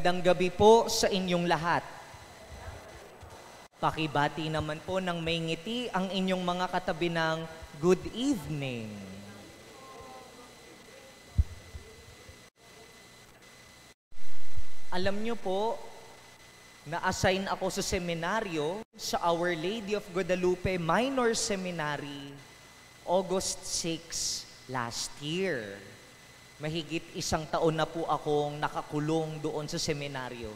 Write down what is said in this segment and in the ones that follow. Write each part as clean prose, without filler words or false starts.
Magandang gabi po sa inyong lahat. Pakibati naman po ng may ngiti ang inyong mga katabi ng good evening. Alam niyo po, na-assign ako sa seminaryo sa Our Lady of Guadalupe Minor Seminary, August 6 last year. Mahigit 1 taon na po akong nakakulong doon sa seminaryo.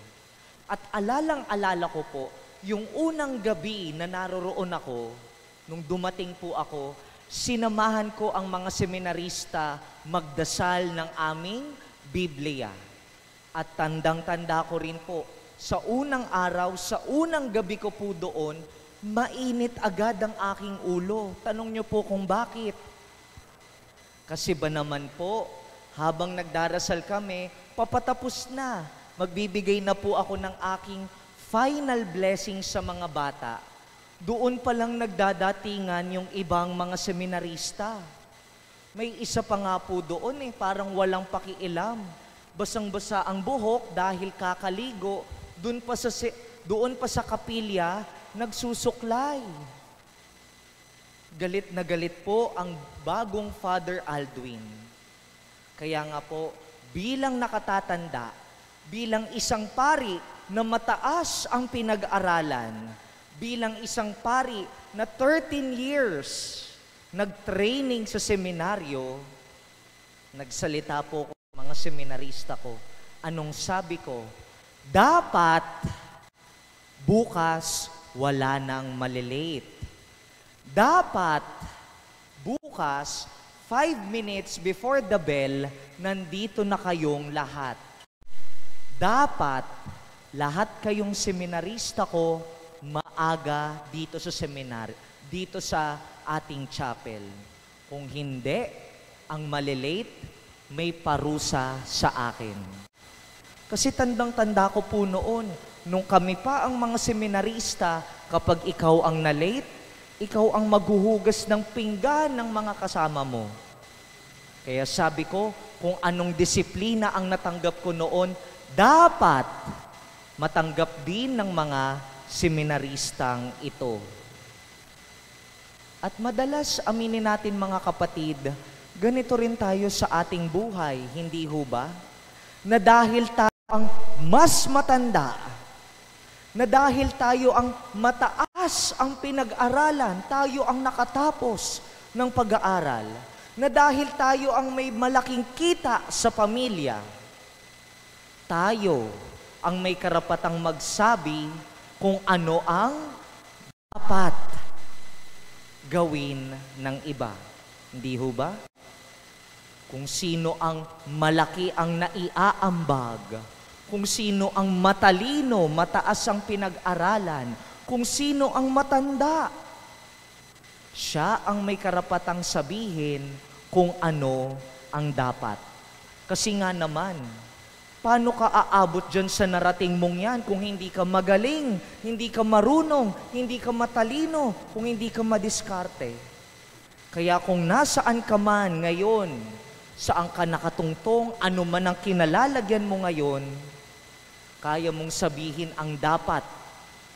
At alalang-alala ko po, yung unang gabi na naroroon ako, nung dumating po ako, sinamahan ko ang mga seminarista magdasal ng aming Biblia. At tandang-tanda ko rin po, sa unang araw, sa unang gabi ko po doon, mainit agad ang aking ulo. Tanong niyo po kung bakit. Kasi ba naman po, habang nagdarasal kami, papatapos na. Magbibigay na po ako ng aking final blessing sa mga bata. Doon pa lang nagdadatingan yung ibang mga seminarista. May isa pa nga po doon parang walang pakialam. Basang-basa ang buhok dahil kakaligo. Doon pa sa kapilya, nagsusuklay. Galit na galit po ang bagong Father Aldwin. Kaya nga po, bilang nakatatanda, bilang isang pari na mataas ang pinag-aralan, bilang isang pari na 13 years nag-training sa seminaryo, nagsalita po ko sa mga seminarista ko. Anong sabi ko? Dapat bukas wala nang malilate. Dapat bukas 5 minutes before the bell, nandito na kayong lahat. Dapat, lahat kayong seminarista ko, maaga dito sa seminar, dito sa ating chapel. Kung hindi, ang malilate, may parusa sa akin. Kasi tandang-tanda ko po noon, nung kami pa ang mga seminarista, kapag ikaw ang na-late, ikaw ang maghuhugas ng pinggan ng mga kasama mo. Kaya sabi ko, kung anong disiplina ang natanggap ko noon, dapat matanggap din ng mga seminaristang ito. At madalas, aminin natin mga kapatid, ganito rin tayo sa ating buhay, hindi ho ba? Na dahil tayo ang mas matanda, na dahil tayo ang mataas ang pinag-aralan, tayo ang nakatapos ng pag-aaral, na dahil tayo ang may malaking kita sa pamilya, tayo ang may karapatang magsabi kung ano ang dapat gawin ng iba. Hindi ho ba? Kung sino ang malaki ang naiaambag, kung sino ang matalino, mataas ang pinag-aralan, kung sino ang matanda, siya ang may karapatang sabihin kung ano ang dapat. Kasi nga naman, paano ka aabot dyan sa narating mong yan kung hindi ka magaling, hindi ka marunong, hindi ka matalino, kung hindi ka madiskarte? Kaya kung nasaan ka man ngayon, saan ka nakatungtong, ano man ang kinalalagyan mo ngayon, kaya mong sabihin ang dapat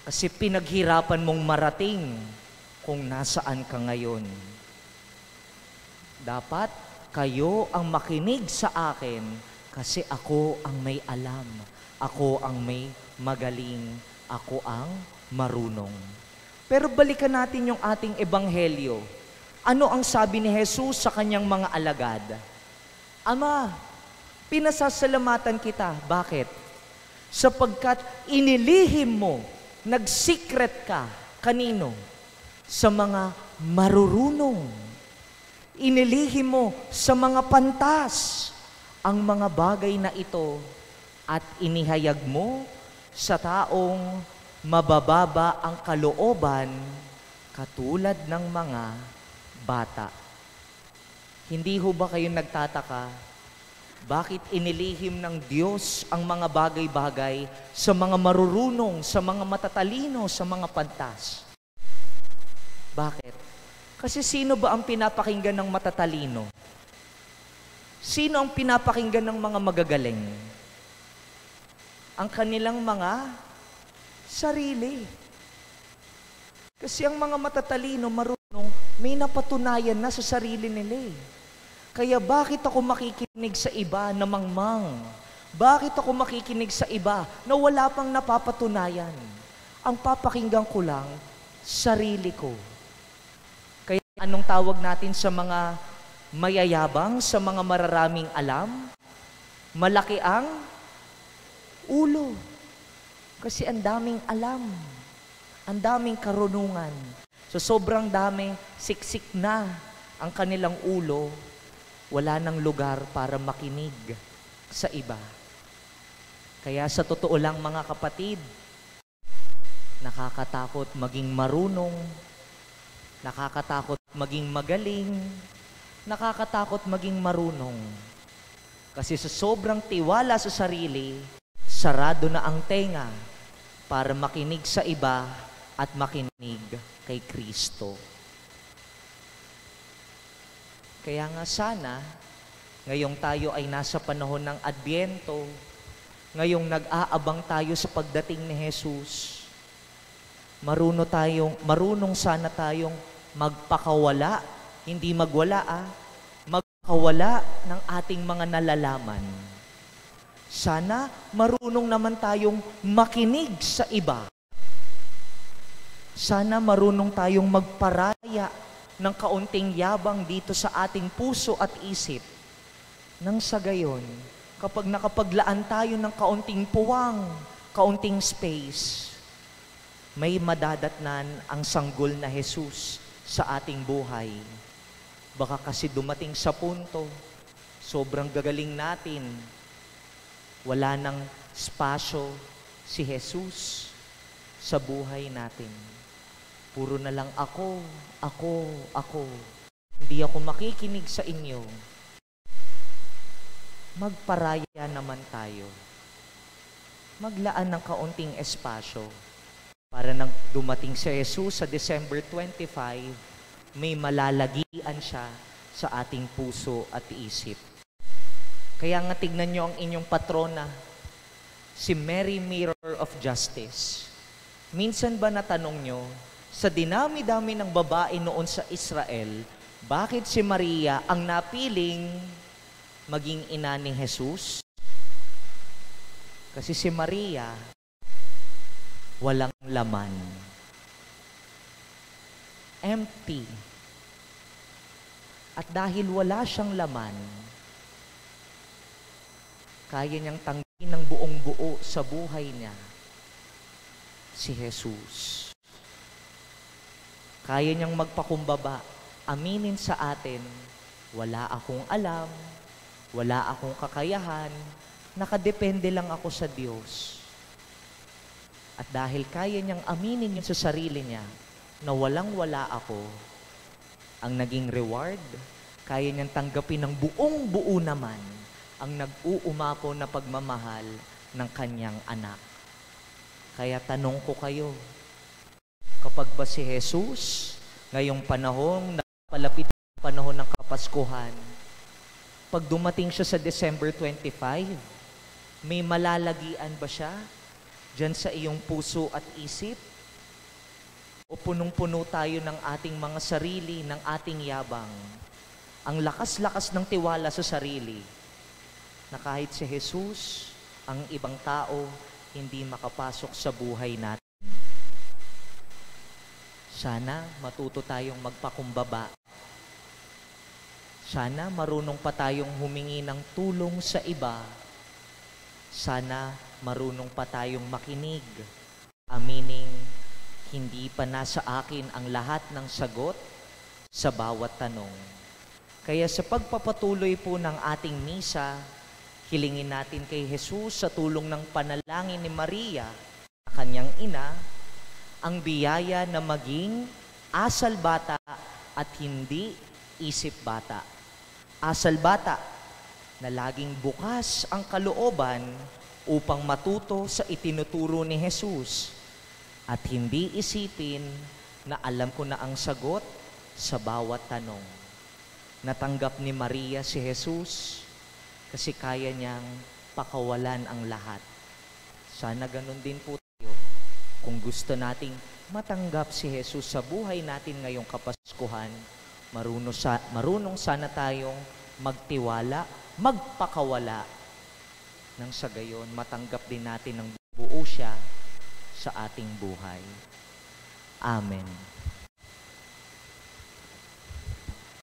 kasi pinaghirapan mong marating kung nasaan ka ngayon. Dapat kayo ang makinig sa akin kasi ako ang may alam, ako ang may magaling, ako ang marunong. Pero balikan natin yung ating ebanghelyo. Ano ang sabi ni Jesus sa kanyang mga alagad? Ama, pinasasalamatan kita. Bakit? Sapagkat inilihim mo, nag-secret ka, kanino? Sa mga marurunong. Inilihim mo sa mga pantas ang mga bagay na ito at inihayag mo sa taong mabababa ang kalooban katulad ng mga bata. Hindi ho ba kayo nagtataka? Bakit inilihim ng Diyos ang mga bagay-bagay sa mga marurunong, sa mga matatalino, sa mga pantas? Bakit? Kasi sino ba ang pinapakinggan ng matatalino? Sino ang pinapakinggan ng mga magagaling? ang kanilang mga sarili. Kasi ang mga matatalino, marunong, may napatunayan na sa sarili nila eh. Kaya bakit ako makikinig sa iba na mangmang? Bakit ako makikinig sa iba na wala pang napapatunayan? Ang papakinggan ko lang, sarili ko. Kaya anong tawag natin sa mga mayayabang, sa mga mararaming alam? Malaki ang ulo. Kasi ang daming alam. Ang daming karunungan. So sobrang dami, siksik na ang kanilang ulo. Wala nang lugar para makinig sa iba. Kaya sa totoo lang mga kapatid, nakakatakot maging marunong, nakakatakot maging magaling, nakakatakot maging marunong. Kasi sa sobrang tiwala sa sarili, sarado na ang tenga para makinig sa iba at makinig kay Kristo. Kaya nga sana, ngayong tayo ay nasa panahon ng Adbyento, ngayong nag-aabang tayo sa pagdating ni Jesus, marunong sana tayong magpakawala, hindi magwala magpakawala ng ating mga nalalaman. Sana marunong naman tayong makinig sa iba. Sana marunong tayong magparaya ng kaunting yabang dito sa ating puso at isip. Nang sa gayon, kapag nakapaglaan tayo ng kaunting puwang, kaunting space, may madadatnan ang sanggol na Jesus sa ating buhay. Baka kasi dumating sa punto, sobrang gagaling natin, wala nang spasyo si Jesus sa buhay natin. Puro na lang ako. Hindi ako makikinig sa inyo. Magparaya naman tayo. Maglaan ng kaunting espasyo para nang dumating si Jesus sa December 25, may malalagian siya sa ating puso at isip. Kaya nga tignan nyo ang inyong patrona, si Mary Mirror of Justice. Minsan ba natanong nyo, sa dinami-dami ng babae noon sa Israel, bakit si Maria ang napiling maging ina ni Jesus? Kasi si Maria, walang laman. Empty. At dahil wala siyang laman, kaya niyang tanggapin ng buong buo sa buhay niya si Jesus. Kaya niyang magpakumbaba, aminin sa atin, wala akong alam, wala akong kakayahan, nakadepende lang ako sa Diyos. At dahil kaya niyang aminin yun sa sarili niya, na walang-wala ako, ang naging reward, kaya niyang tanggapin ng buong buo naman ang nag-uumapaw na pagmamahal ng kanyang anak. Kaya tanong ko kayo, kapag ba si Jesus, ngayong panahon, napalapit ang panahon ng Kapaskuhan, pag dumating siya sa December 25, may malalagian ba siya dyan sa iyong puso at isip? O punong-puno tayo ng ating mga sarili, ng ating yabang? Ang lakas-lakas ng tiwala sa sarili, na kahit si Jesus, ang ibang tao, hindi makapasok sa buhay natin. Sana matuto tayong magpakumbaba. Sana marunong pa tayong humingi ng tulong sa iba. Sana marunong pa tayong makinig. Amining, hindi pa nasa akin ang lahat ng sagot sa bawat tanong. Kaya sa pagpapatuloy po ng ating misa, hilingin natin kay Jesus sa tulong ng panalangin ni Maria, kanyang ina, ang biyaya na maging asal bata at hindi isip bata. Asal bata na laging bukas ang kalooban upang matuto sa itinuturo ni Jesus at hindi isipin na alam ko na ang sagot sa bawat tanong. Natanggap ni Maria si Jesus kasi kaya niyang pakawalan ang lahat Sana ganun din po tayo. Kung gusto nating matanggap si Jesus sa buhay natin ngayong Kapaskuhan, marunong sana tayong magtiwala, magpakawala, nang sa gayon matanggap din natin ng buo siya sa ating buhay. Amen.